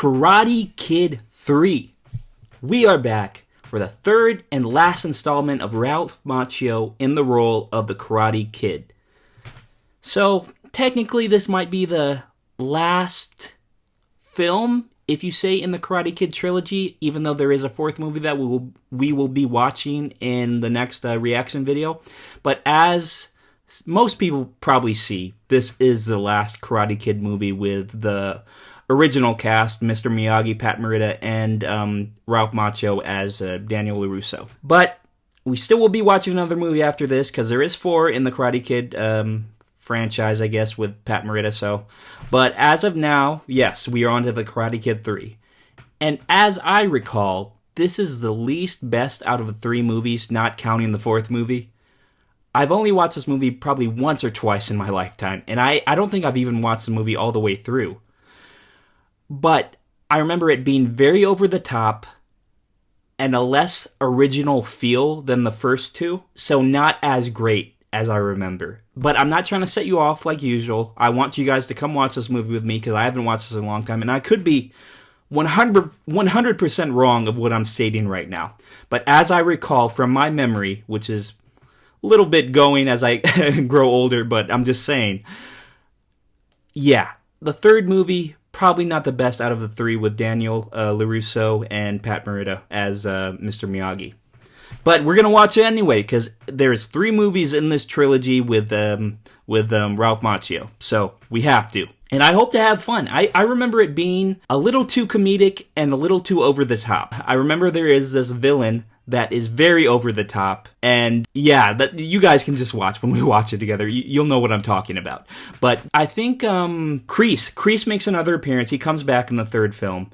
Karate Kid 3. We are back for the third and last installment of Ralph Macchio in the role of the Karate Kid. So, technically this might be the last film, if you say, in the Karate Kid trilogy, even though there is a fourth movie that we will be watching in the next reaction video. But as most people probably see, this is the last Karate Kid movie with the original cast, Mr. Miyagi, Pat Morita, and Ralph Macchio as Daniel Larusso. But we still will be watching another movie after this, because there is 4 in the Karate Kid franchise, I guess, with Pat Morita. So, but as of now, yes, we are on to the Karate Kid 3. And as I recall, this is the least best out of the 3 movies, not counting the 4th movie. I've only watched this movie probably once or twice in my lifetime, and I don't think I've even watched the movie all the way through. But I remember it being very over the top and a less original feel than the first 2, so not as great as I remember. But I'm not trying to set you off like usual. I want you guys to come watch this movie with me because I haven't watched this in a long time, and I could be 100% wrong of what I'm stating right now. But as I recall from my memory, which is a little bit going as I grow older, but I'm just saying, yeah, the third movie, probably not the best out of the 3 with Daniel Larusso and Pat Morita as Mr. Miyagi. But we're going to watch it anyway, because there's 3 movies in this trilogy with Ralph Macchio, so we have to. And I hope to have fun. I remember it being a little too comedic and a little too over the top. I remember there is this villain that is very over the top, and yeah, that you guys can just watch when we watch it together. You'll know what I'm talking about. But I think Kreese makes another appearance. He comes back in the 3rd film,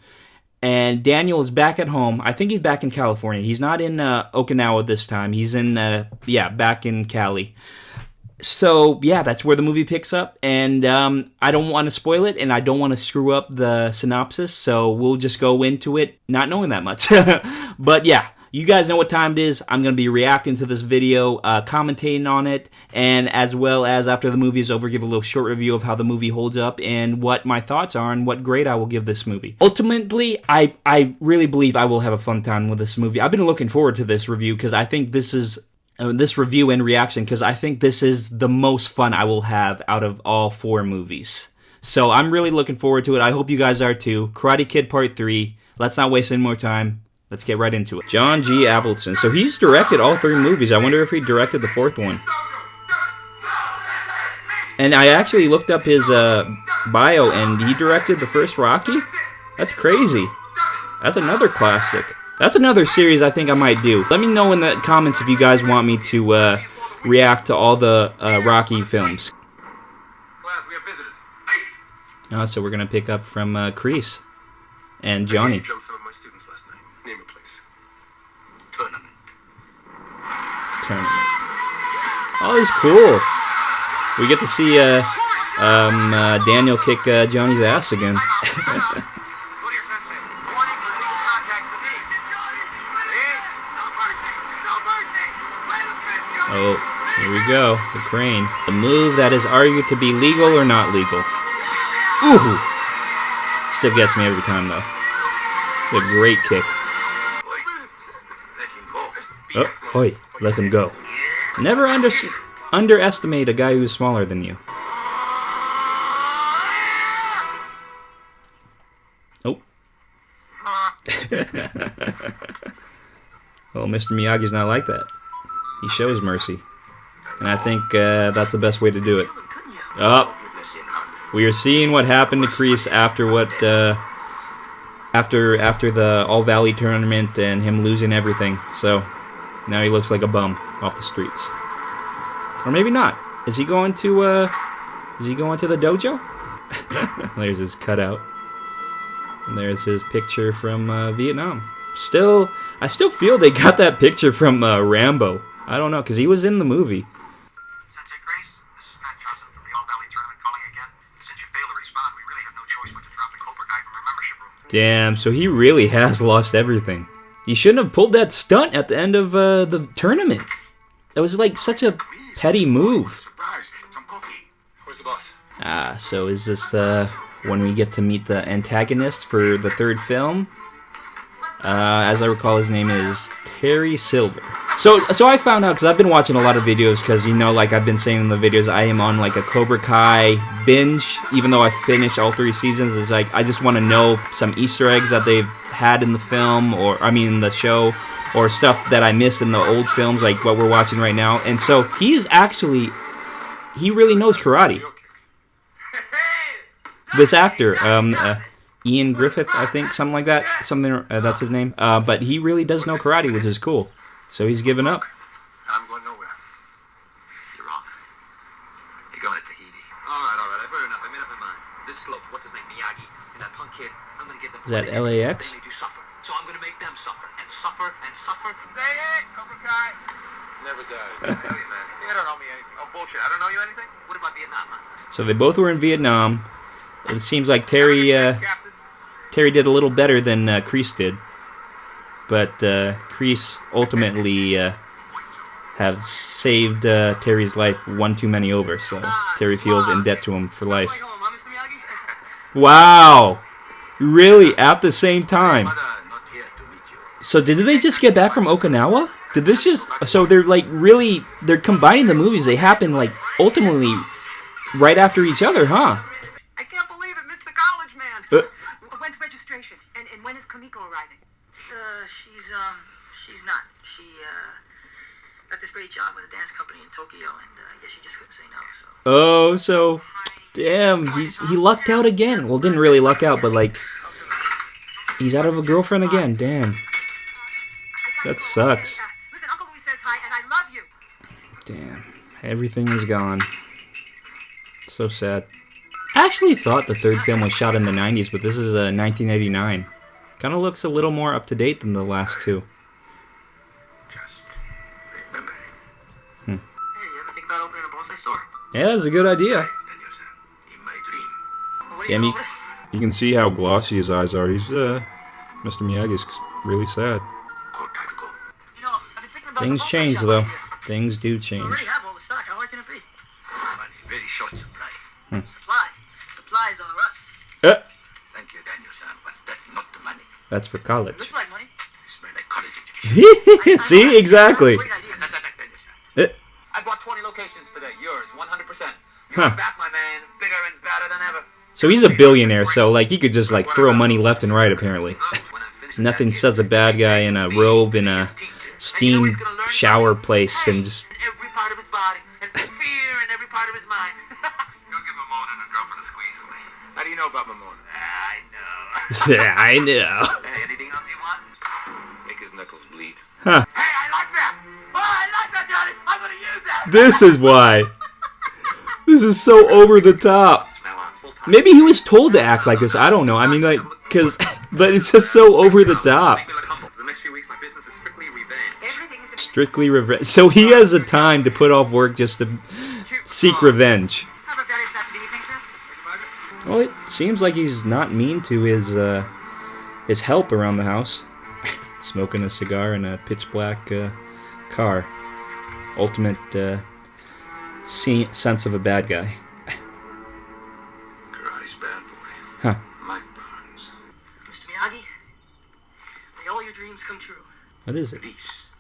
and Daniel is back at home. I think he's back in California. He's not in Okinawa this time. He's in back in Cali. So, yeah, that's where the movie picks up, and I don't want to spoil it, and I don't want to screw up the synopsis, so we'll just go into it not knowing that much. But, yeah, you guys know what time it is. I'm going to be reacting to this video, commentating on it, and as well as after the movie is over, give a little short review of how the movie holds up and what my thoughts are and what grade I will give this movie. Ultimately, I really believe I will have a fun time with this movie. I've been looking forward to this review because I think this is... this review and reaction, because I think this is the most fun I will have out of all 4 movies. So I'm really looking forward to it. I hope you guys are too. Karate Kid Part 3. Let's not waste any more time. Let's get right into it. John G. Avildsen. So he's directed all 3 movies. I wonder if he directed the 4th one. And I actually looked up his bio, and he directed the first Rocky? That's crazy. That's another classic. That's another series I think I might do. Let me know in the comments if you guys want me to react to all the Rocky films. Class, we have visitors. So we're going to pick up from Kreese and Johnny. I jumped some of my students last night. Name it, please. Tournament. Oh, this is cool. We get to see Daniel kick Johnny's ass again. Oh, here we go. The crane. The move that is argued to be legal or not legal. Ooh! Still gets me every time, though. It's a great kick. Oh, oi, let him go. Never underestimate a guy who's smaller than you. Oh. Well, Mr. Miyagi's not like that. He shows mercy. And I think that's the best way to do it. Oh. We are seeing what happened to Kreese after what after the All Valley tournament and him losing everything. So now he looks like a bum off the streets. Or maybe not. Is he going to the dojo? There's his cutout. And there's his picture from Vietnam. I still feel they got that picture from Rambo. I don't know, because he was in the movie. Sensei Grace, this is Matt Johnson from the All Valley Tournament calling again. Since you failed to respond, we really have no choice but to drop the Cobra Kai from our membership room. Damn, so he really has lost everything. He shouldn't have pulled that stunt at the end of the tournament. That was like such a petty move. Surprise, it's Uncle V. Where's the boss? So is this when we get to meet the antagonist for the third film. As I recall, his name is Terry Silver. So I found out, because I've been watching a lot of videos, because, you know, like I've been saying in the videos, I am on like a Cobra Kai binge, even though I finished all 3 seasons. It's like, I just want to know some Easter eggs that they've had in the film, or, I mean, in the show, or stuff that I missed in the old films, like what we're watching right now. And so, he really knows karate. This actor, Ian Griffith, I think, something like that. That's his name. But he really does know karate, which is cool. So he's given up. I'm going nowhere. You're wrong. You're going to Tahiti. All right. I've heard enough. I made up my mind. This slope, what's his name, Miyagi, and that punk kid, I'm going to get them. Is that LAX? They do suffer. So I'm going to make them suffer and suffer and suffer. Say it, Cobra Kai. Never died. Tell you, man. You don't know me anything. Oh, bullshit. I don't know you anything? What about Vietnam, man? So they both were in Vietnam. It seems like Terry did a little better than Kreese did. But Kreese ultimately have saved Terry's life one too many over, so Terry feels in debt to him for life. Wow! Really? At the same time? So did they just get back from Okinawa? Did this just... So they're like really... They're combining the movies. They happen like ultimately right after each other, huh? I can't believe it, Mr. College Man. When's registration? And when is Kamiko arriving? She's not. She got this great job with a dance company in Tokyo, and I guess she just couldn't say no. So. Oh, so damn, he lucked out again. Well, didn't really luck out, but like he's out of a girlfriend again. Damn, that sucks. Listen, Uncle Louis says hi, and I love you. Damn, everything is gone. So sad. I actually thought the third film was shot in the 90s, but this is 1989. Kind of looks a little more up to date than the last 2. Just remember. Hey, you ever think about opening a bonsai store? Yeah, that's a good idea. In my dream. What do Yeah, you call this? You can see how glossy his eyes are. He's, Mr. Miyagi's really sad. Cold time to go. You know, I've been thinking about Things the bonsai change, shop though. idea. Things do We change. already have all the stock. How hard can it be? Money, very short supply. Supplies are us. Thank you, Daniel-san, but that's not the money. That's for college. Looks like money. Smell like college education. See, exactly. Great idea. Daniel-san. I bought 20 locations today. Yours, 100%. You're back, my man. Bigger and badder than ever. So he's a billionaire, so like he could just like throw money left and right apparently. Nothing says a bad guy in a robe in a steam shower place and just... Every part of his body, and fear in every part of his mind. You'll give Mamone a drop of the squeeze for me. How do you know about Mamone? I know. Yeah, I know. Hey, anything else you want? Make his knuckles bleed. Huh. Hey, I like that! Oh, I like that, Johnny! I'm gonna use that! This is why. This is so over the top. Smell on full time. Maybe he was told to act like this. I don't know. I mean, like, cause, but it's just so over the top. Make me look humble. For the next few weeks, my business is strictly revenge. Everything is Strictly revenge. So he has a time to put off work just to seek revenge. Have a very happy evening, sir. Well, it seems like he's not mean to his help around the house. Smoking a cigar in a pitch black car. Ultimate sense of a bad guy. Karate's bad, boy. Huh. Mike Barnes. Mr. Miyagi, may all your dreams come true. What is it? Peace.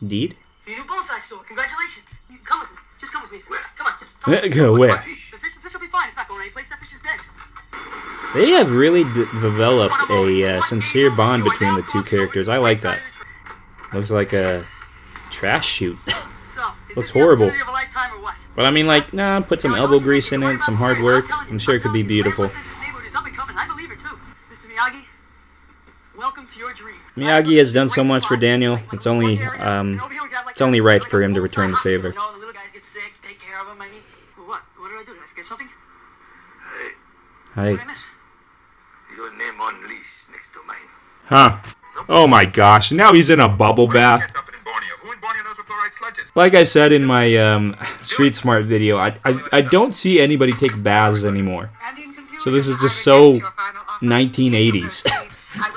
Deed? For your new bonsai store. Congratulations. You come with me. Just come with me. Where? Come on. Just come with me. Go where? The fish will be fine. It's not going anyplace. That fish is dead. They have really developed a sincere bond between the two characters. I like that. Looks like a trash chute. So, is Looks this the horrible. opportunity of a lifetime or what? But I mean, like, nah, put some elbow grease in it, some hard work. I'm sure it could be beautiful. This neighborhood is up and coming. I believe it too. Mr. Miyagi, welcome to your dream. Miyagi has done so much for Daniel. It's only right for him to return the favor. You know, the little guys get sick, take care of them. I mean, what? What did I do? Did I forget something? Hey. What did I miss? Your name on leash next to mine. Huh. Oh my gosh, now he's in a bubble bath. Like I said in my Street Smart video, I don't see anybody take baths anymore. So this is just so 1980s.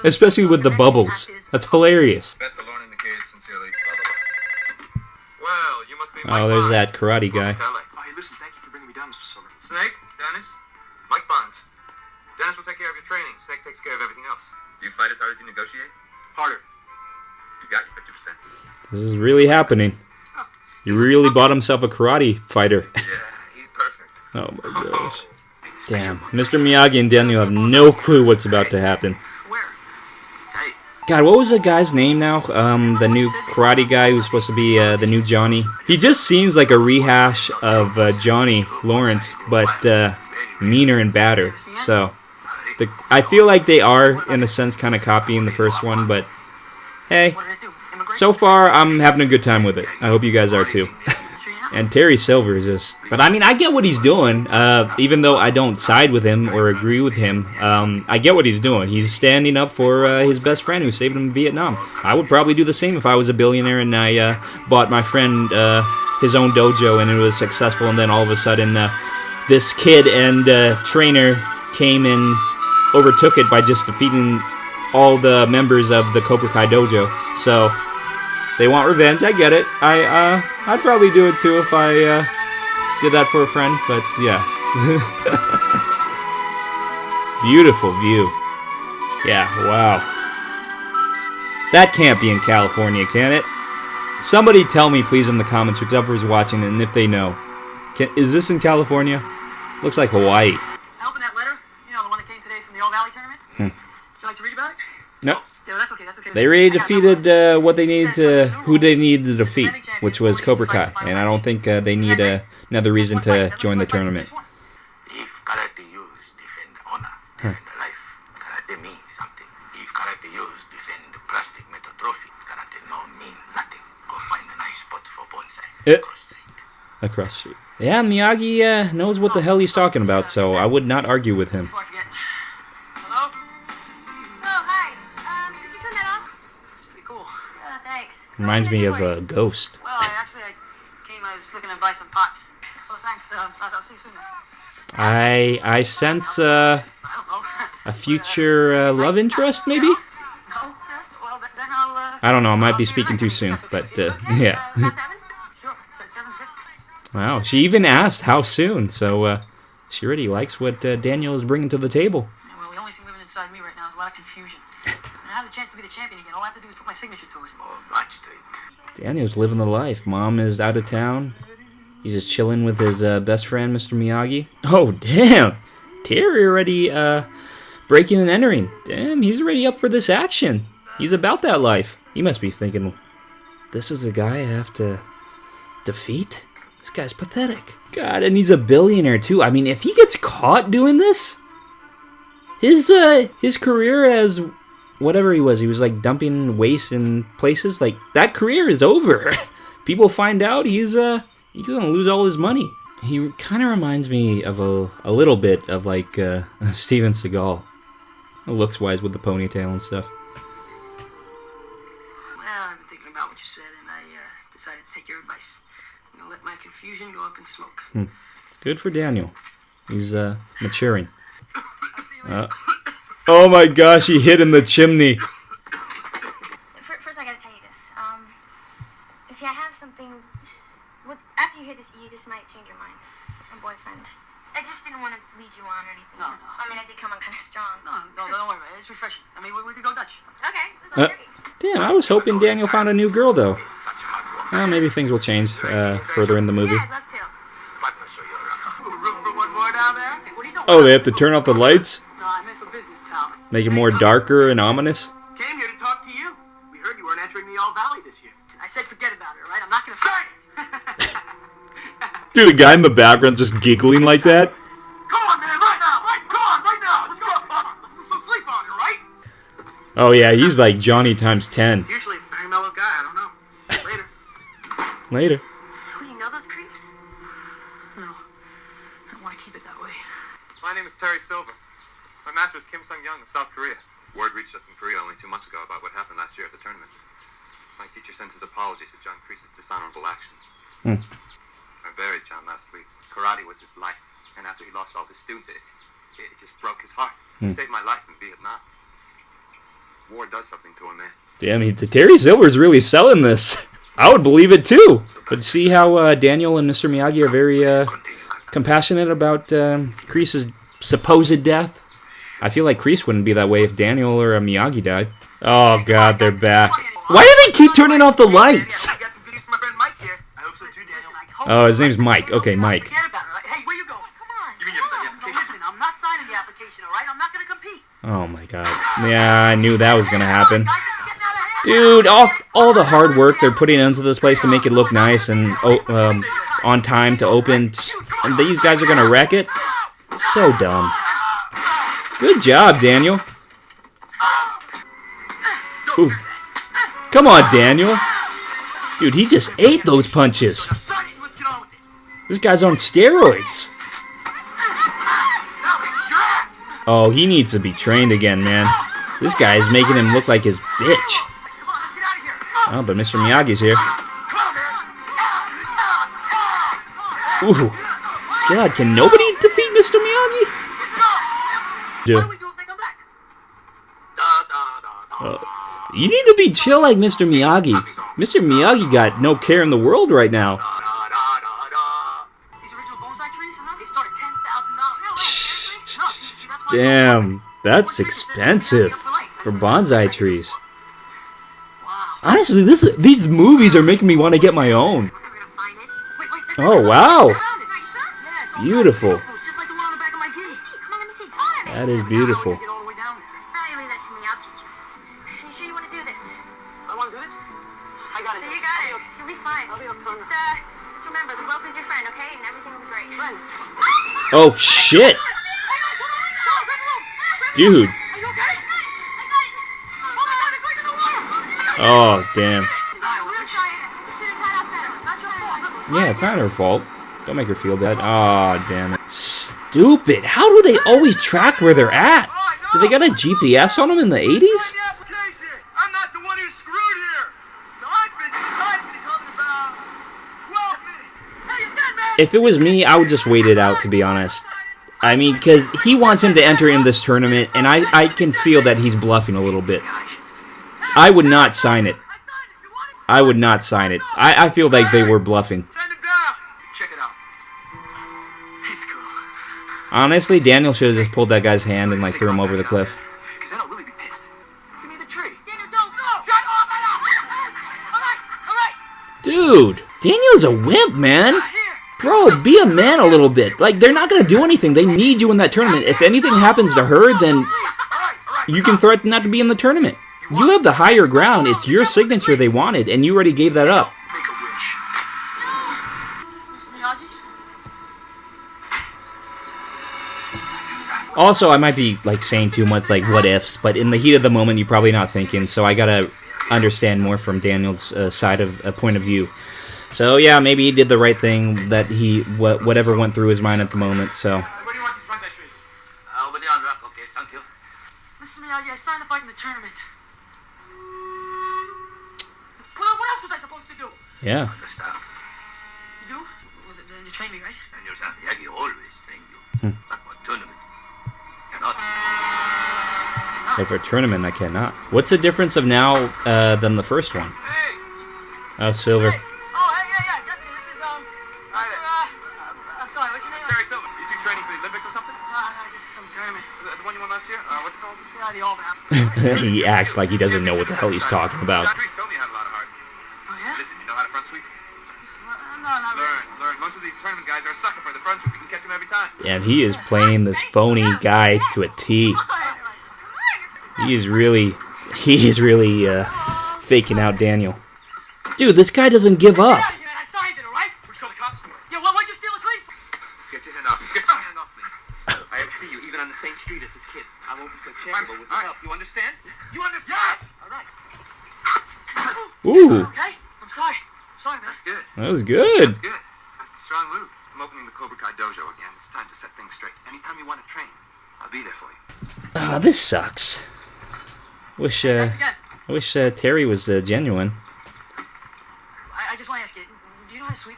Especially with the bubbles. That's hilarious. Best of learning the kids, sincerely. Well, you must be Oh, there's that karate guy. Hey, listen, thank you for bringing me down, Mr. Silver. Snake, Dennis, Mike Barnes. takes care of everything else. You fight as hard as you negotiate? Harder. You got your 50%. This is really happening. He really bought himself a karate fighter. Yeah, he's perfect. Oh my gosh. Damn. Mr. Miyagi and Daniel have no clue what's about to happen. Where? Say. God, what was the guy's name now? The new karate guy who's supposed to be the new Johnny. He just seems like a rehash of Johnny Lawrence, but meaner and badder. So, I feel like they are, in a sense, kind of copying the first one, but hey, so far I'm having a good time with it. I hope you guys are too. And Terry Silver is just... But I mean, I get what he's doing, even though I don't side with him or agree with him. I get what he's doing. He's standing up for his best friend who saved him in Vietnam. I would probably do the same if I was a billionaire and I bought my friend his own dojo and it was successful, and then all of a sudden this kid and trainer came and overtook it by just defeating all the members of the Cobra Kai dojo. So... they want revenge, I get it. I'd probably do it too if I did that for a friend, but yeah. Beautiful view. Yeah, wow. That can't be in California, can it? Somebody tell me, please, in the comments, whichever is watching, and if they know. Is this in California? Looks like Hawaii. I opened that letter, you know, the one that came today from the All Valley tournament. Would you like to read about it? No. Yeah, that's okay, that's okay. They already defeated what they needed to, who they needed to defeat, which was Cobra Kai, and I don't think they need another reason to join the tournament. If karate use defend honor, defend life, karate means something. If karate use defend the plastic metal trophy, karate no mean nothing. Go find a nice spot for bonsai. Across the street. Yeah, Miyagi knows what the hell he's talking about, so I would not argue with him. Before I forget. Oh, Hello? hi. Could you turn that off? It's pretty cool. Oh, thanks. Reminds me of a Ghost. Well, I was looking to buy some pots. Well, thanks. I'll see you soon. I sense I don't know. a future love interest, maybe? No? Well, then I'll... I don't know, I might be speaking too soon, but yeah. About 7? Sure, so 7's good. Wow, she even asked how soon, so she already likes what Daniel is bringing to the table. Yeah, well, the only thing living inside me right now is a lot of confusion. When I have the chance to be the champion again, all I have to do is put my signature to it. Oh, much to it. Daniel's living the life. Mom is out of town. He's just chilling with his best friend, Mr. Miyagi. Oh, damn! Terry already breaking and entering. Damn, he's already up for this action. He's about that life. He must be thinking, this is a guy I have to defeat? This guy's pathetic. God, and he's a billionaire too. I mean, if he gets caught doing this, his career as whatever he was like dumping waste in places, like that career is over. People find out he's gonna lose all his money. He kind of reminds me of a little bit of like Steven Seagal, looks wise with the ponytail and stuff. Well, I've been thinking about what you said, and I decided to take your advice. I'm gonna let my confusion go up in smoke. Good for Daniel. He's maturing. I'll see you later. Oh my gosh, he hid in the chimney. First, I gotta tell you this. See, I have something... After you hear this, you just might change your mind. My boyfriend. I just didn't want to lead you on or anything. No. I mean, I did come on kind of strong. No, don't worry about it. It's refreshing. I mean, we could go Dutch. Okay, this is Damn, I was hoping Daniel found a new girl though. Such a hard work. Well, maybe things will change further in the movie. Yeah, I'd love to. But I'll show you around. Room for one more down there? Hey, what are you doing? Oh, they have to turn off the lights? No, I meant for business, pal. Make it more darker and ominous? Came here to talk to you. We heard you weren't entering the All Valley this year. I said forget about it, all right? I'm not gonna say it. Dude, the guy in the background just giggling like that? Come on, man, right now! Right now! Let's go! Let's sleep on it, right? Oh yeah, he's like Johnny times 10. Usually a very mellow guy, I don't know. Later. Later. Who do you know those creeps? No, I don't want to keep it that way. My name is Terry Silver. My master is Kim Sung-young of South Korea. Word reached us in Korea only 2 months ago about what happened last year at the tournament. My teacher sends his apologies for John Kreese's dishonorable actions. I buried John last week. Karate was his life, and after he lost all his students, it just broke his heart. He saved my life in Vietnam. War does something to a man. Damn, Terry Silver's really selling this. I would believe it too. But see how Daniel and Mr. Miyagi are very compassionate about Kreese's supposed death? I feel like Kreese wouldn't be that way if Daniel or Miyagi died. Oh god, they're back. Why do they keep turning off the lights? Oh, his name's Mike. Okay, Mike. Hey, where you going? Come on. Listen, I'm not signing the application, all right? I'm not going to compete. Oh my god. Yeah, I knew that was gonna happen. Dude, all the hard work they're putting into this place to make it look nice and on time to open, and these guys are gonna wreck it? So dumb. Good job, Daniel. Ooh. Come on, Daniel. Dude, he just ate those punches. This guy's on steroids. Oh, he needs to be trained again, man. This guy is making him look like his bitch. Oh, but Mr. Miyagi's here. Ooh. God, can nobody defeat Mr. Miyagi? You need to be chill like Mr. Miyagi. Mr. Miyagi got no care in the world right now. Damn, that's expensive for bonsai trees. Honestly, these movies are making me want to get my own. Oh, wow. Beautiful. That is beautiful. Oh, shit. Dude. Oh, damn. Yeah, it's not her fault. Don't make her feel bad. Oh, damn it. Stupid. How do they always track where they're at? Do they got a GPS on them in the 80s? I'm not the one who screwed here. If it was me, I would just wait it out, to be honest. I mean, because he wants him to enter in this tournament, and I can feel that he's bluffing a little bit. I would not sign it. I would not sign it. I feel like they were bluffing. Check it out. It's cool. Honestly, Daniel should have just pulled that guy's hand and like threw him over the cliff. Because then I'll really be pissed. Give me the tree. Daniel, don't. Shut off! All right. Dude, Daniel's a wimp, man. Bro, be a man a little bit. Like, they're not going to do anything. They need you in that tournament. If anything happens to her, then you can threaten not to be in the tournament. You have the higher ground. It's your signature they wanted, and you already gave that up. Make a wish. Also, I might be, like, saying too much, like, what ifs, but in the heat of the moment, you're probably not thinking, so I gotta understand more from Daniel's side of point of view. So, yeah, maybe he did the right thing, that whatever went through his mind at the moment, so... Where do you want these bonsai trees? Over there on rock, okay, thank you. Mr. Miyagi, I signed the fight in the tournament. What else was I supposed to do? Yeah. Understand. You do? Well, then you train me, right? Daniel Miyagi always train you. But for tournament, cannot. But for a tournament, I cannot. What's the difference of now than the first one? Hey! Oh, silver. Hey. Oh, hey, yeah, Jessica, this is, I'm sorry, what's your name? Terry Silver, you two training for the Olympics or something? No, just some tournament. The one you won last year? What's it called? The All-Bound. He acts like he doesn't know what the hell he's talking about. John Kreese told me you had a lot of heart. Oh, yeah? Listen, you know how to front sweep? No, not really. Learn. Most of these tournament guys are a sucker for the front sweep. You can catch them every time. And he is playing this phony guy to a T. He is really faking out Daniel. Dude, this guy doesn't give up. I signed it, all right? Would you call the cops for it? Yeah, why'd you steal his lease? Get your hand off. Get your hand off me. I ever see you even on the same street as this kid. I won't be so charitable with your help. You understand? You understand? Yes! All right. Ooh, Okay? I'm sorry, man. That's good. that was good. That's good. That's a strong move. I'm opening the Cobra Kai dojo again. It's time to set things straight. Anytime you want to train, I'll be there for you. Ah, this sucks. Thanks again. I wish Terry was genuine. I just want to ask you, do you know how to sweep?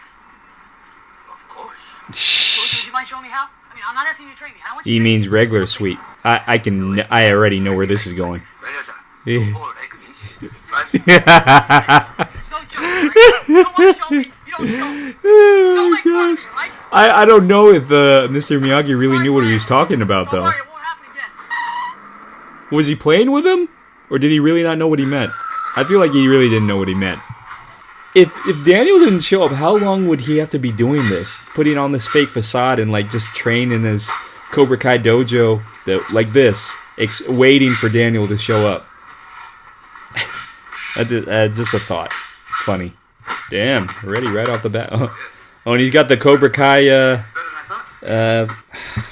Of course. Would you mind showing me how? I mean, I'm not asking you to train me. I don't want you He to means regular sweep. I already know where this is going. Yeah. It's no joke, right? You don't want to show me. You don't show me. Don't make fun of me, right? I don't know if Mr. Miyagi really knew what he was talking about, Don't though. worry, it won't happen again. Was he playing with him? Or did he really not know what he meant? I feel like he really didn't know what he meant. If Daniel didn't show up, how long would he have to be doing this? Putting on this fake facade and like just train in his Cobra Kai dojo like this, waiting for Daniel to show up. Just a thought. Funny. Damn, already right off the bat. Oh, and he's got the Cobra Kai,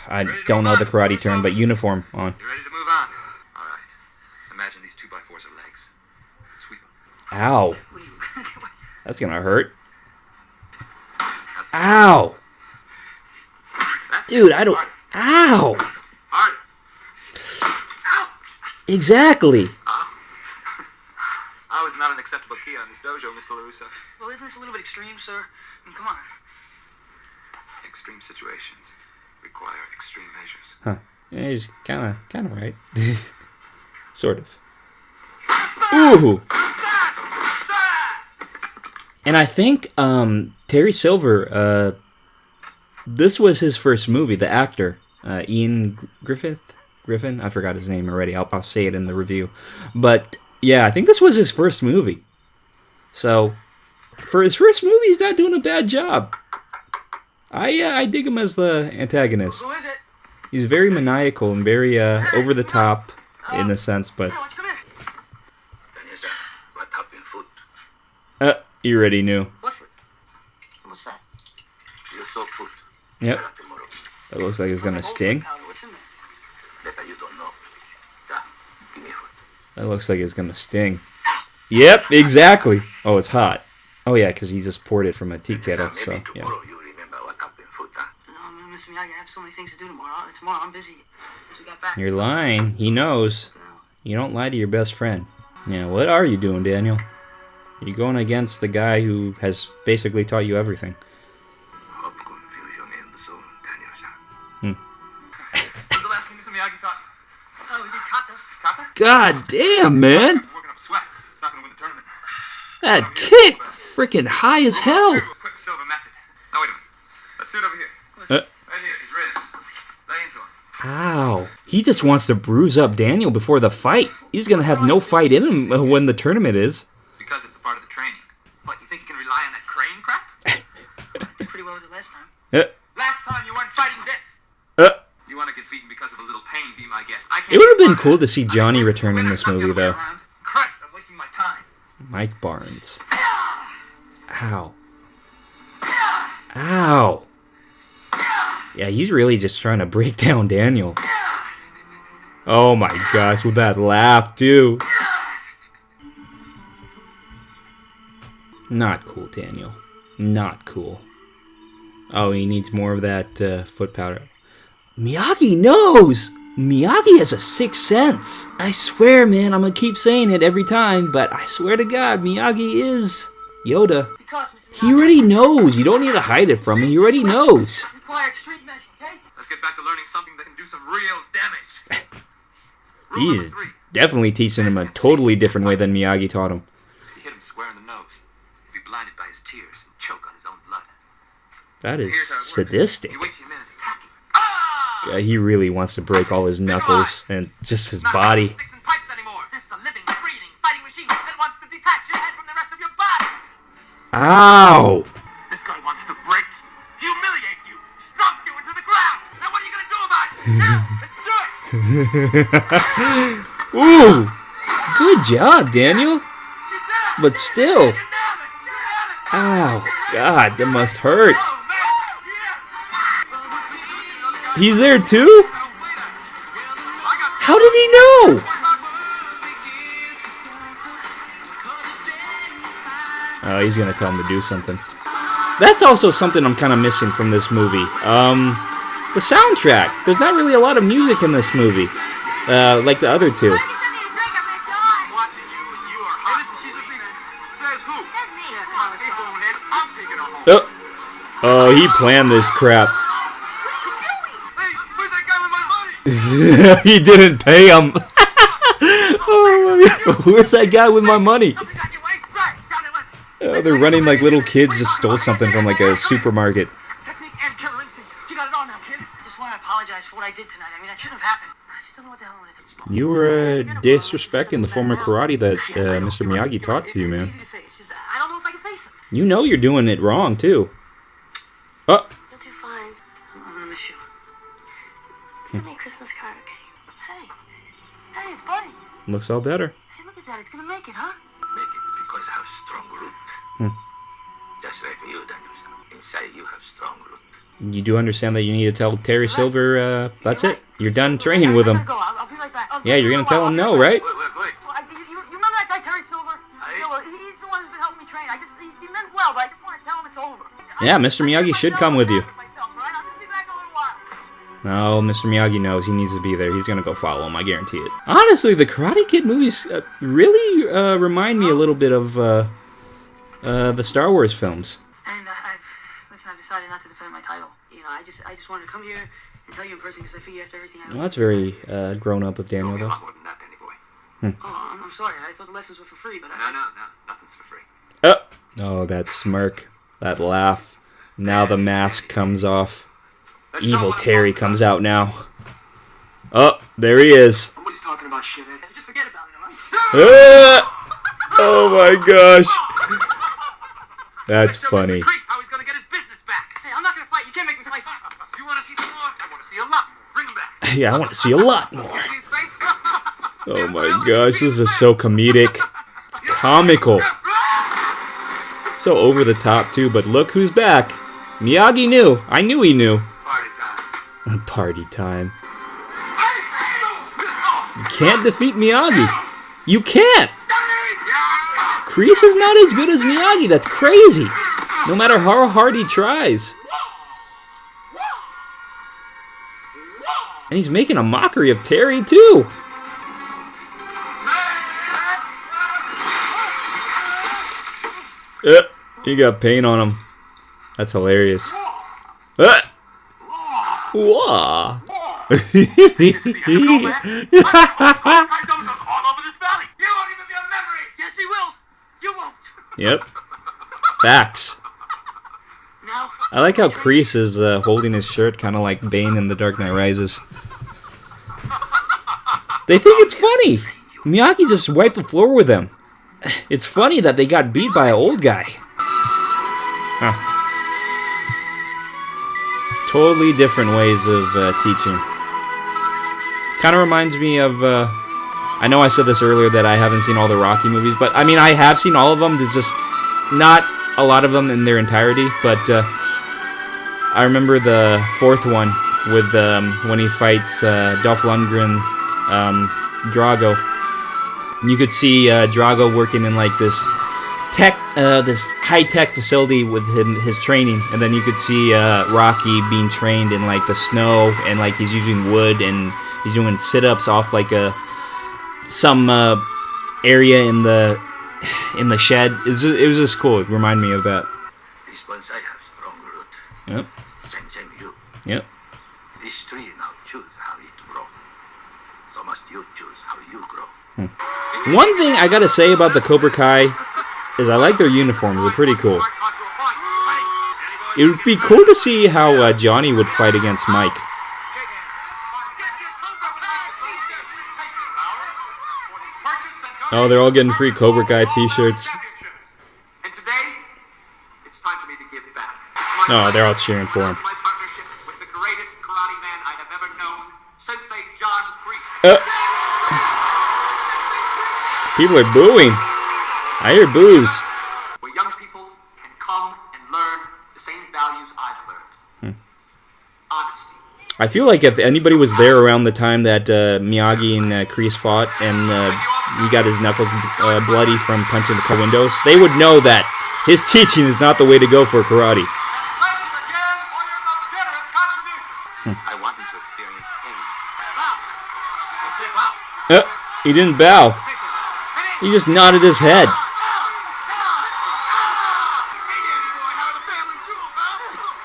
I don't know the karate term, but uniform on. You ready to move on? All right. Imagine these 2x4s are legs. Sweep them. Ow. What are you? That's gonna hurt. That's Ow. That's Dude, I don't... Ow. Harder. Ow! Exactly. I was not an acceptable key on this dojo, Mr. Larusso. Well, isn't this a little bit extreme, sir? I mean, come on. Extreme situations require extreme measures. Huh. Yeah, he's kind of right. Sort of. Ooh. And I think Terry Silver, this was his first movie, the actor, Ian Griffin? I forgot his name already. I'll say it in the review. But, yeah, I think this was his first movie. So, for his first movie, he's not doing a bad job. I dig him as the antagonist. Who is it? He's very maniacal and very over the top in a sense, but... Hey, why don't you come in? Daniel, sir, what happened foot? You already knew. What for? What's that? Your soap foot. Yep. That looks like it's gonna sting. What's in there? Better you don't know. Yeah, give me foot. That looks like it's gonna sting. Yep, exactly. Oh, it's hot. Oh yeah, because he just poured it from a tea kettle, so Maybe yeah. tomorrow you remember what happened foot, huh? No, Mr. Miyagi, I have so many things to do tomorrow. Tomorrow I'm busy. Since we got back. You're lying. He knows. No. You don't lie to your best friend. Yeah, what are you doing, Daniel? You're going against the guy who has basically taught you everything. Hope confusion in the soul, Daniel, sir. When's the last thing Mr. Miyagi taught? Oh, we did kata. Kata? God damn, man! Working up a sweat. It's not gonna win the tournament. That kick! Freaking high as hell! Quicksilver method. Now wait a minute. Let's do it over here. Right here, his ribs. Lay into him. Ow. He just wants to bruise up Daniel before the fight. He's gonna have no fight in him when the tournament is. Because it's a part of the training. What, you think you can rely on that crane crap? Did pretty well with it last time. Last time you weren't fighting this. You want to get beaten because of a little pain, be my guest. I can't. It would have been cool to see Johnny return in this movie, though. Christ, I'm wasting my time. Mike Barnes. Ow. Ow. Yeah, he's really just trying to break down Daniel. Oh my gosh, with that laugh, too. Not cool, Daniel. Not cool. Oh, he needs more of that foot powder. Miyagi knows! Miyagi has a sixth sense. I swear, man, I'm gonna keep saying it every time, but I swear to God, Miyagi is Yoda. Because, Mr. He already knows. You don't need to hide it from him. He already knows. Require extreme measure, okay? Let's get back to learning something that can do some real damage. Rule He's number 3. definitely teaching him a totally different way than Miyagi taught him. If you hit him square in the nose, he'll be blinded by his tears and choke on his own blood. That is Here's how it works. sadistic. You wait till your man is attacking. Ah! He really wants to break all his knuckles and just his body. Sticks and pipes anymore. This is a living, breathing, fighting machine that wants to detach your head from the rest of your body. Ow! This guy wants to break you, humiliate you, stomp you into the ground. Now what are you gonna do about it? Now, let's do it. Ooh! Good job, Daniel. But still. Ow, God, that must hurt. He's there too? How did he know? Oh, he's gonna tell him to do something. That's also something I'm kind of missing from this movie. The soundtrack. There's not really a lot of music in this movie, like the other two. Oh, he planned this crap. He didn't pay him. Oh, where's that guy with my money? Oh, they're running like little kids just stole something from like a supermarket. killer instinct. You got it on now, kid. I just want to apologize for what I did tonight. I mean, that shouldn't have happened. I just don't know what the hell I'm going to do. You were disrespecting the form of karate that Mr. Miyagi taught to you, man. It's easy to say. It's just, I don't know if I can face him. You know you're doing it wrong, too. Oh, You'll do fine. I'm going to miss you. Send me a Christmas card, okay? Hey, it's funny. looks all better. Hey, look at that. It's going to make it, huh? Make it because I have strong root. Just like you, Daniel. Inside you have strong root. You do understand that you need to tell Terry Silver, that's it. You're done training with him. I gotta go. I'll be right back. Yeah, you're going to tell him no, right? Wait. Well, you remember that guy, Terry Silver? Yeah, well, he's the one who's been helping me train. He meant well, but I just want to tell him it's over. Yeah, Mr. Miyagi should come with you. Myself, all right? I'll just be back in a little while. No, Mr. Miyagi knows he needs to be there. He's going to go follow him, I guarantee it. Honestly, the Karate Kid movies really remind me a little bit of the Star Wars films. And I've decided not to defend my title. You know, I just wanted to come here and tell you in person because I figure after everything I Well, that's very grown up of Daniel, You're a though. lot more than that, Danny boy. Oh, I'm sorry. I thought the lessons were for free, but No, nothing's for free. Oh, that smirk, that laugh. Now the mask comes off. Evil Terry comes out now. Oh, there he is. Nobody's talking about shithead. just forget about it, all right? Oh my gosh. That's Show Mr. funny. Kreese how he's gonna get his business back. Hey, I'm not gonna fight. You can't make me fight. You wanna see some more? I wanna see a lot more. Bring him back. Yeah, I want to see a lot more. See his face? Oh my gosh, this is so comedic. It's comical. So over the top too, but look who's back. Miyagi knew. I knew he knew. Party time. Party time. You can't defeat Miyagi. You can't. Kreese is not as good as Miyagi. That's crazy. No matter how hard he tries. And he's making a mockery of Terry too. He got paint on him. That's hilarious. Wah. I all over this valley. You won't even be a memory. Yes, he will. You won't. Yep. Facts. Now, I like how Kreese is holding his shirt kind of like Bane in The Dark Knight Rises. They think it's funny. Miyagi just wiped the floor with them. It's funny that they got beat by an old guy. Huh. Totally different ways of teaching. Kind of reminds me of... I know I said this earlier that I haven't seen all the Rocky movies, but I mean, I have seen all of them. There's just not a lot of them in their entirety, but I remember the fourth one with when he fights Dolph Lundgren, Drago. And you could see Drago working in like this this high-tech facility with his training, and then you could see Rocky being trained in like the snow, and like he's using wood, and he's doing sit-ups off like some area in the shed. It was just cool. It reminded me of that. This one side have strong root. Yep. Same you. Yep. This tree now choose how it grow. So must you choose how you grow. One thing I gotta say about the Cobra Kai is I like their uniforms. They're pretty cool. It would be cool to see how Johnny would fight against Mike. Oh, they're all getting free Cobra Kai t-shirts. And today, it's time for me to give back. Oh, they're all cheering for him. It's my partnership with the greatest karate man I have ever known, Sensei John Kreese. People are booing. I hear boos. Where young people can come and learn the same values I've learned. Honesty. I feel like if anybody was there around the time that Miyagi and Kreese fought and he got his knuckles bloody from punching the car windows, they would know that his teaching is not the way to go for karate. Thank you again for your most generous contribution. I want him to experience pain. Bow. Say bow. He didn't bow. He just nodded his head.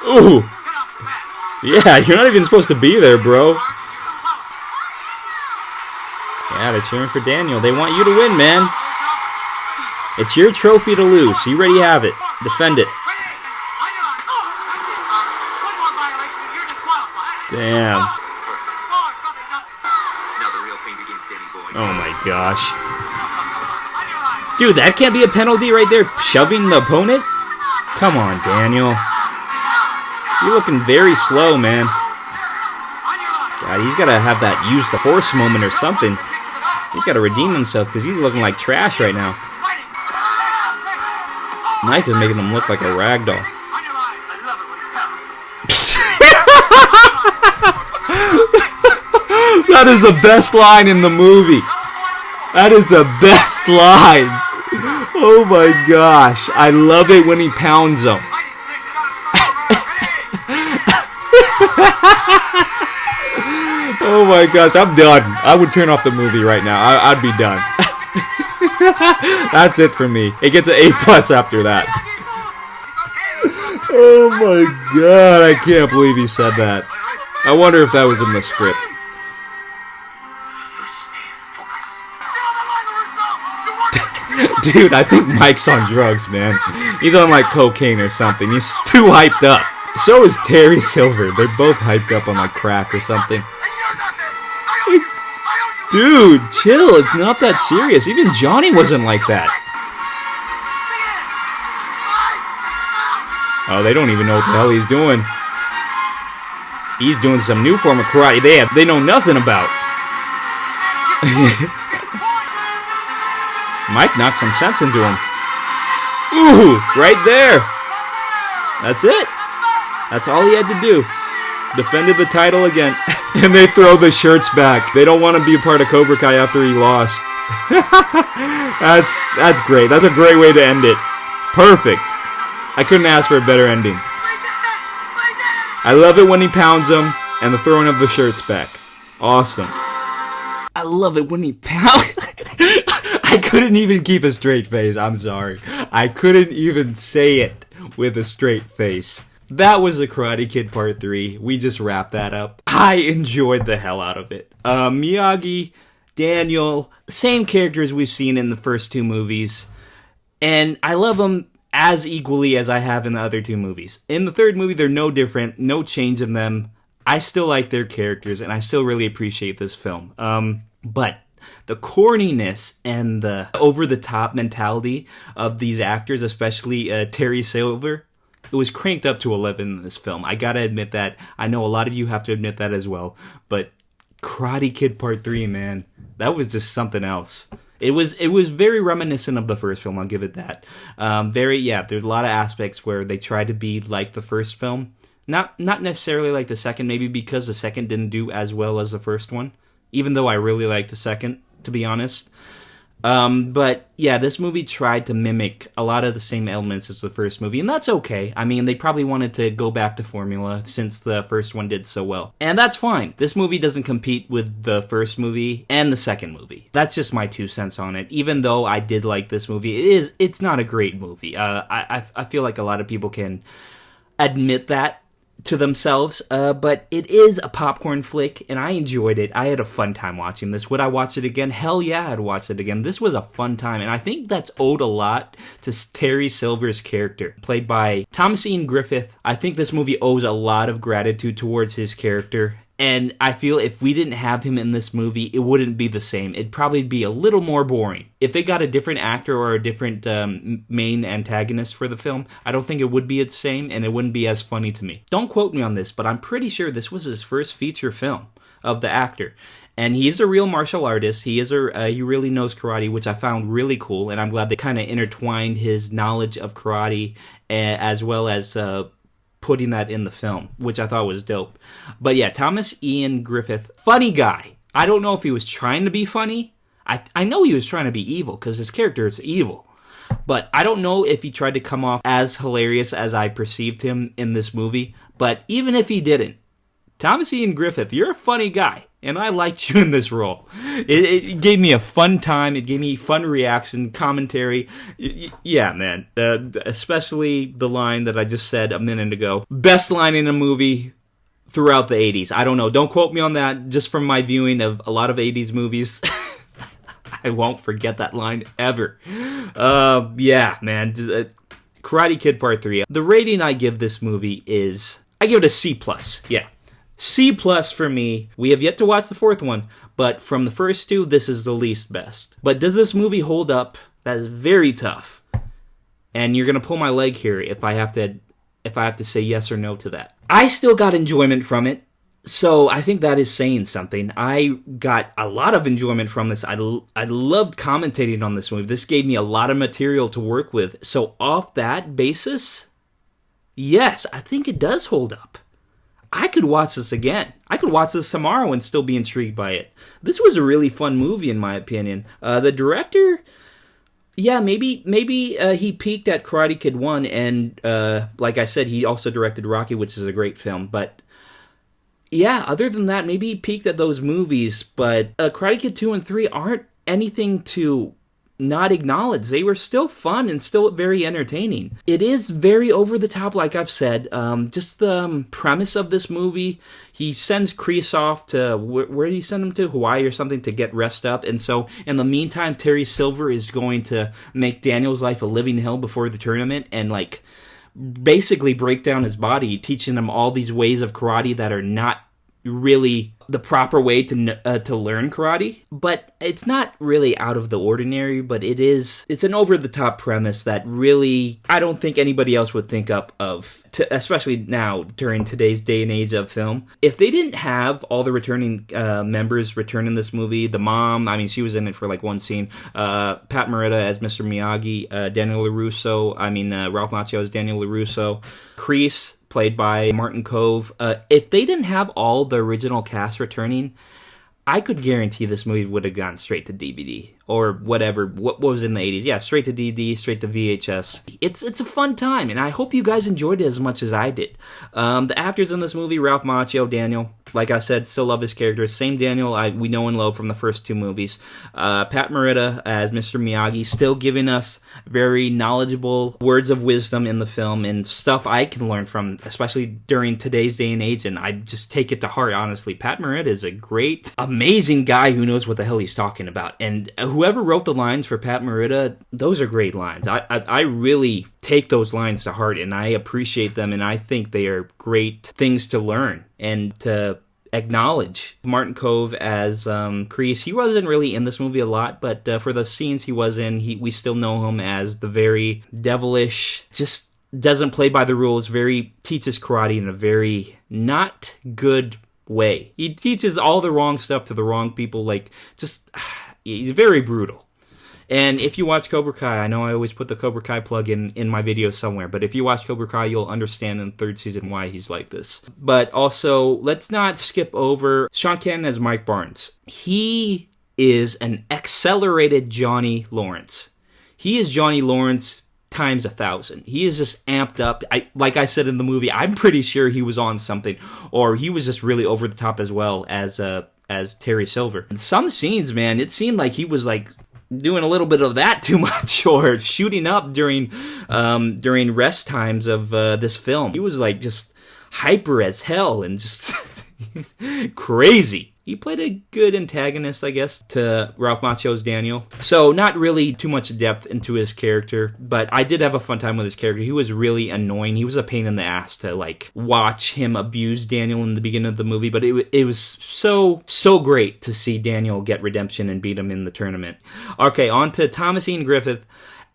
Ooh. Yeah, you're not even supposed to be there, bro. Yeah, they're cheering for Daniel. They want you to win, man. It's your trophy to lose. You already have it. Defend it. Damn. Perfect. Now the real pain begins, Danny boy. Oh my gosh. Dude, that can't be a penalty right there. Shoving the opponent? Come on, Daniel. You're looking very slow, man. God, he's got to have that use the force moment or something. He's got to redeem himself because he's looking like trash right now. Mike is making him look like a rag doll. That is the best line in the movie. That is the best line. Oh my gosh. I love it when he pounds him. Oh my gosh, I'm done. I would turn off the movie right now. I'd be done. That's it for me. It gets an A+ after that. Oh my god, I can't believe he said that. I wonder if that was in the script. Dude, I think Mike's on drugs, man. He's on like cocaine or something. He's too hyped up. So is Terry Silver. They're both hyped up on like crack or something. Dude, chill. It's not that serious. Even Johnny wasn't like that. Oh, they don't even know what the hell he's doing. He's doing some new form of karate they know nothing about. Mike knocked some sense into him. Ooh, right there. That's it. That's all he had to do. Defended the title again. And they throw the shirts back. They don't want to be a part of Cobra Kai after he lost. That's great. That's a great way to end it. Perfect. I couldn't ask for a better ending. I love it when he pounds them and the throwing of the shirts back. Awesome. I love it when he pounds... I couldn't even keep a straight face. I'm sorry. I couldn't even say it with a straight face. That was The Karate Kid Part 3. We just wrapped that up. I enjoyed the hell out of it. Miyagi, Daniel, same characters we've seen in the first two movies. And I love them as equally as I have in the other two movies. In the third movie, they're no different. No change in them. I still like their characters, and I still really appreciate this film. But the corniness and the over-the-top mentality of these actors, especially Terry Silver, it was cranked up to 11 in this film. I gotta admit that. I know a lot of you have to admit that as well. But Karate Kid Part 3, man, that was just something else. It was very reminiscent of the first film, I'll give it that. There's a lot of aspects where they tried to be like the first film. Not necessarily like the second, maybe because the second didn't do as well as the first one. Even though I really liked the second, to be honest. But yeah, this movie tried to mimic a lot of the same elements as the first movie, and that's okay. I mean, they probably wanted to go back to formula since the first one did so well. And that's fine. This movie doesn't compete with the first movie and the second movie. That's just my 2 cents on it. Even though I did like this movie, it's not a great movie. I feel like a lot of people can admit that to themselves, but it is a popcorn flick, and I enjoyed it. I had a fun time watching this. Would I watch it again? Hell yeah, I'd watch it again. This was a fun time, and I think that's owed a lot to Terry Silver's character, played by Thomas Ian Griffith. I think this movie owes a lot of gratitude towards his character, and I feel if we didn't have him in this movie, it wouldn't be the same. It'd probably be a little more boring. If they got a different actor or a different main antagonist for the film, I don't think it would be the same, and it wouldn't be as funny to me. Don't quote me on this, but I'm pretty sure this was his first feature film of the actor. And he's a real martial artist. He really knows karate, which I found really cool, and I'm glad they kind of intertwined his knowledge of karate as well as putting that in the film, which I thought was dope. But yeah, Thomas Ian Griffith, funny guy. I don't know if he was trying to be funny. I know he was trying to be evil, because his character is evil. But I don't know if he tried to come off as hilarious as I perceived him in this movie. But even if he didn't, Thomas Ian Griffith, you're a funny guy, and I liked you in this role. It gave me a fun time. It gave me fun reaction, commentary. Yeah, man. Especially the line that I just said a minute ago. Best line in a movie throughout the 80s. I don't know. Don't quote me on that. Just from my viewing of a lot of 80s movies, I won't forget that line ever. Yeah, man. Karate Kid Part 3. The rating I give this movie is... I give it a C+. Yeah. C plus for me. We have yet to watch the fourth one, but from the first two, this is the least best. But does this movie hold up? That is very tough. And you're gonna pull my leg here if I have to say yes or no to that. I still got enjoyment from it, so I think that is saying something. I got a lot of enjoyment from this. I loved commentating on this movie. This gave me a lot of material to work with. So off that basis, yes, I think it does hold up. I could watch this again. I could watch this tomorrow and still be intrigued by it. This was a really fun movie, in my opinion. The director, yeah, maybe he peaked at Karate Kid 1, and like I said, he also directed Rocky, which is a great film. But yeah, other than that, maybe he peaked at those movies. But Karate Kid 2 and 3 aren't anything to not acknowledge. They were still fun and still very entertaining. It is very over the top, like I've said. Just the premise of this movie, he sends Kreese off to, where did he send him to? Hawaii or something, to get rest up. And so, in the meantime, Terry Silver is going to make Daniel's life a living hell before the tournament and, like, basically break down his body, teaching him all these ways of karate that are not really the proper way to learn karate. But it's not really out of the ordinary, but it's an over-the-top premise that really I don't think anybody else would think up of, especially now during today's day and age of film. If they didn't have all the returning members return in this movie, the mom, I mean, she was in it for like one scene, Pat Morita as Mr. Miyagi, Daniel Larusso, Ralph Macchio as Daniel Larusso, Kreese, played by Martin Kove. If they didn't have all the original cast returning, I could guarantee this movie would have gone straight to DVD or whatever. What was in the 80s? Yeah, straight to DVD, straight to VHS. It's a fun time, and I hope you guys enjoyed it as much as I did. The actors in this movie, Ralph Macchio, Daniel, like I said, still love his character. Same Daniel we know and love from the first two movies. Pat Morita as Mr. Miyagi, still giving us very knowledgeable words of wisdom in the film and stuff I can learn from, especially during today's day and age, and I just take it to heart, honestly. Pat Morita is a great, amazing guy who knows what the hell he's talking about. And whoever wrote the lines for Pat Morita, those are great lines. I really take those lines to heart, and I appreciate them, and I think they are great things to learn and to acknowledge. Martin Kove as Kreese, he wasn't really in this movie a lot, but for the scenes he was in, we still know him as the very devilish, just doesn't play by the rules, teaches karate in a very not good way. He teaches all the wrong stuff to the wrong people, he's very brutal. And if you watch Cobra Kai, I know I always put the Cobra Kai plug in my video somewhere, but if you watch Cobra Kai, you'll understand in the third season why he's like this. But also, let's not skip over Sean Cannon as Mike Barnes. He is an accelerated Johnny Lawrence. He is Johnny Lawrence times 1,000. He is just amped up. Like I said in the movie, I'm pretty sure he was on something, or he was just really over the top as well as Terry Silver. In some scenes, man, it seemed like he was like doing a little bit of that too much, or shooting up during rest times of this film. He was like just hyper as hell and just crazy. He played a good antagonist, I guess, to Ralph Macchio's Daniel. So not really too much depth into his character, but I did have a fun time with his character. He was really annoying. He was a pain in the ass to watch him abuse Daniel in the beginning of the movie, but it was so great to see Daniel get redemption and beat him in the tournament. Okay, on to Thomas Ian Griffith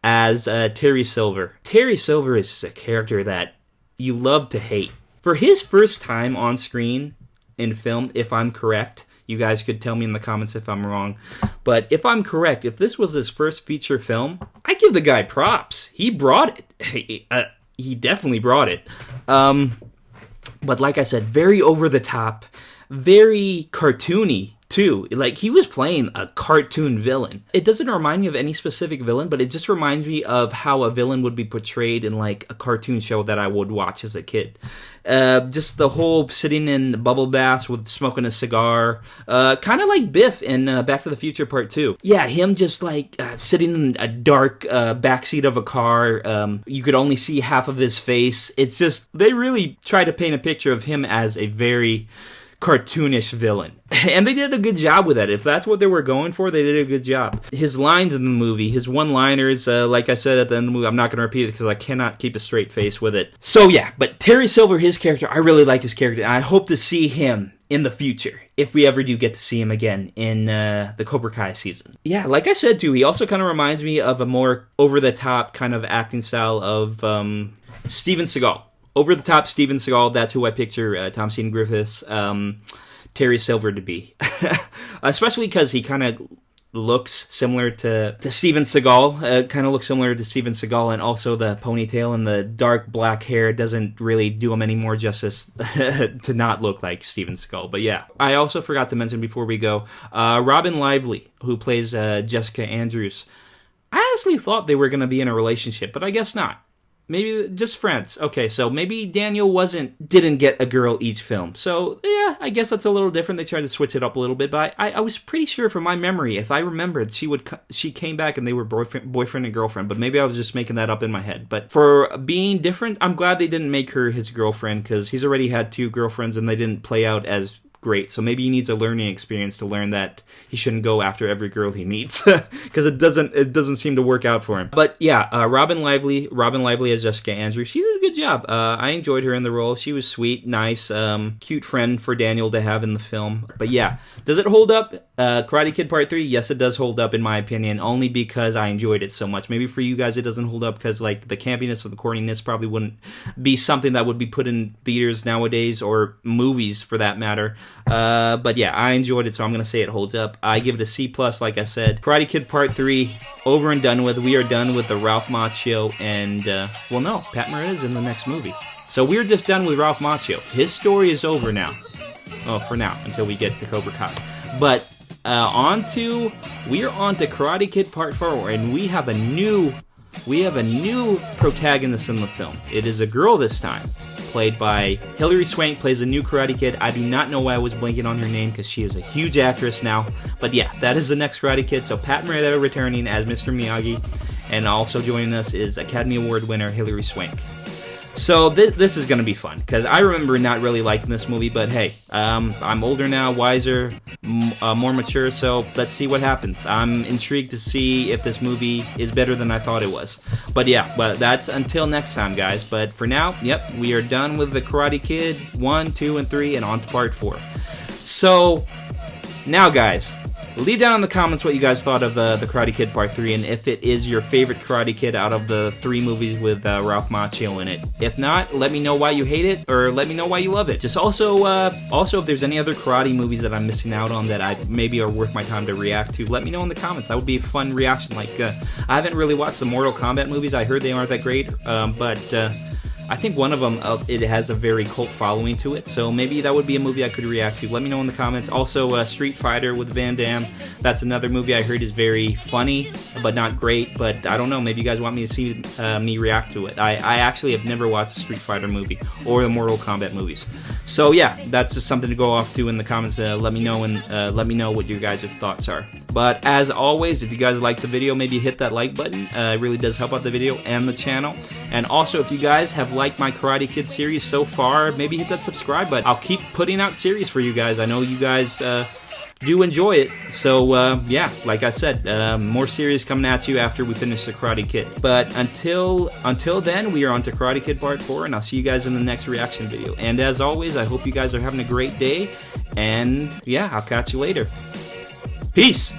as Terry Silver. Terry Silver is just a character that you love to hate. For his first time on screen in film, if I'm correct, you guys could tell me in the comments if I'm wrong, but if I'm correct, if this was his first feature film, I give the guy props. He brought it. He definitely brought it. But like I said, very over the top, very cartoony too. Like, he was playing a cartoon villain. It doesn't remind me of any specific villain, but it just reminds me of how a villain would be portrayed in like a cartoon show that I would watch as a kid. Just the whole sitting in bubble baths with smoking a cigar, kind of like Biff in Back to the Future Part 2. Yeah, him just sitting in a dark backseat of a car. You could only see half of his face. It's just, they really try to paint a picture of him as a very cartoonish villain. And they did a good job with that. If that's what they were going for, they did a good job. His lines in the movie, his one-liners, like I said at the end of the movie, I'm not going to repeat it because I cannot keep a straight face with it. So yeah, but Terry Silver, his character, I really like his character. And I hope to see him in the future, if we ever do get to see him again in the Cobra Kai season. Yeah, like I said too, he also kind of reminds me of a more over-the-top kind of acting style of Steven Seagal. Over-the-top Steven Seagal, that's who I picture Tom Seaton Griffiths, Terry Silver to be. Especially because he kind of looks similar to Steven Seagal, kind of looks similar to Steven Seagal, and also the ponytail and the dark black hair doesn't really do him any more justice to not look like Steven Seagal. But yeah, I also forgot to mention before we go, Robin Lively, who plays Jessica Andrews. I honestly thought they were going to be in a relationship, but I guess not. Maybe just friends. Okay, so maybe Daniel didn't get a girl each film. So, yeah, I guess that's a little different. They tried to switch it up a little bit, but I was pretty sure from my memory, if I remembered, she came back and they were boyfriend and girlfriend, but maybe I was just making that up in my head. But for being different, I'm glad they didn't make her his girlfriend, because he's already had 2 girlfriends and they didn't play out as great. So maybe he needs a learning experience to learn that he shouldn't go after every girl he meets, because it doesn't seem to work out for him. But yeah, Robin Lively as Jessica Andrews, she did a good job. I enjoyed her in the role. She was sweet, nice, cute friend for Daniel to have in the film. But yeah, does it hold up? Karate Kid Part 3, yes, it does hold up in my opinion, only because I enjoyed it so much. Maybe for you guys it doesn't hold up because like the campiness or the corniness probably wouldn't be something that would be put in theaters nowadays, or movies for that matter. But yeah, I enjoyed it, so I'm going to say it holds up. I give it a C+, like I said. Karate Kid Part 3, over and done with. We are done with the Ralph Macchio, and, well, no, Pat Moretta's in the next movie. So we're just done with Ralph Macchio. His story is over now. Well, for now, until we get to Cobra Kai. But, we are on to Karate Kid Part 4, and we have a new protagonist in the film. It is a girl this time, played by Hilary Swank, plays a new Karate Kid. I do not know why I was blanking on her name, because she is a huge actress now. But yeah, that is the next Karate Kid. So Pat Morita returning as Mr. Miyagi, and also joining us is Academy Award winner Hilary Swank. So this is going to be fun, because I remember not really liking this movie, but hey, I'm older now, wiser, more mature, so let's see what happens. I'm intrigued to see if this movie is better than I thought it was. But yeah, that's until next time, guys. But for now, yep, we are done with the Karate Kid 1, 2, and 3, and on to Part 4. So, now guys, leave down in the comments what you guys thought of the Karate Kid Part 3, and if it is your favorite Karate Kid out of the 3 movies with Ralph Macchio in it. If not, let me know why you hate it, or let me know why you love it. Just also if there's any other karate movies that I'm missing out on that I maybe are worth my time to react to, let me know in the comments. That would be a fun reaction. Like, I haven't really watched the Mortal Kombat movies. I heard they aren't that great, but I think one of them, it has a very cult following to it, so maybe that would be a movie I could react to. Let me know in the comments. Also, Street Fighter with Van Damme. That's another movie I heard is very funny, but not great. But I don't know, maybe you guys want me to see me react to it. I actually have never watched a Street Fighter movie or the Mortal Kombat movies. So yeah, that's just something to go off to in the comments. Let me know, and let me know what your guys' thoughts are. But as always, if you guys like the video, maybe hit that like button. It really does help out the video and the channel. And also, if you guys have liked my Karate Kid series so far, maybe hit that subscribe button. I'll keep putting out series for you guys. I know you guys do enjoy it. So, yeah, like I said, more series coming at you after we finish the Karate Kid. But until then, we are on to Karate Kid Part 4, and I'll see you guys in the next reaction video. And as always, I hope you guys are having a great day. And, yeah, I'll catch you later. Peace!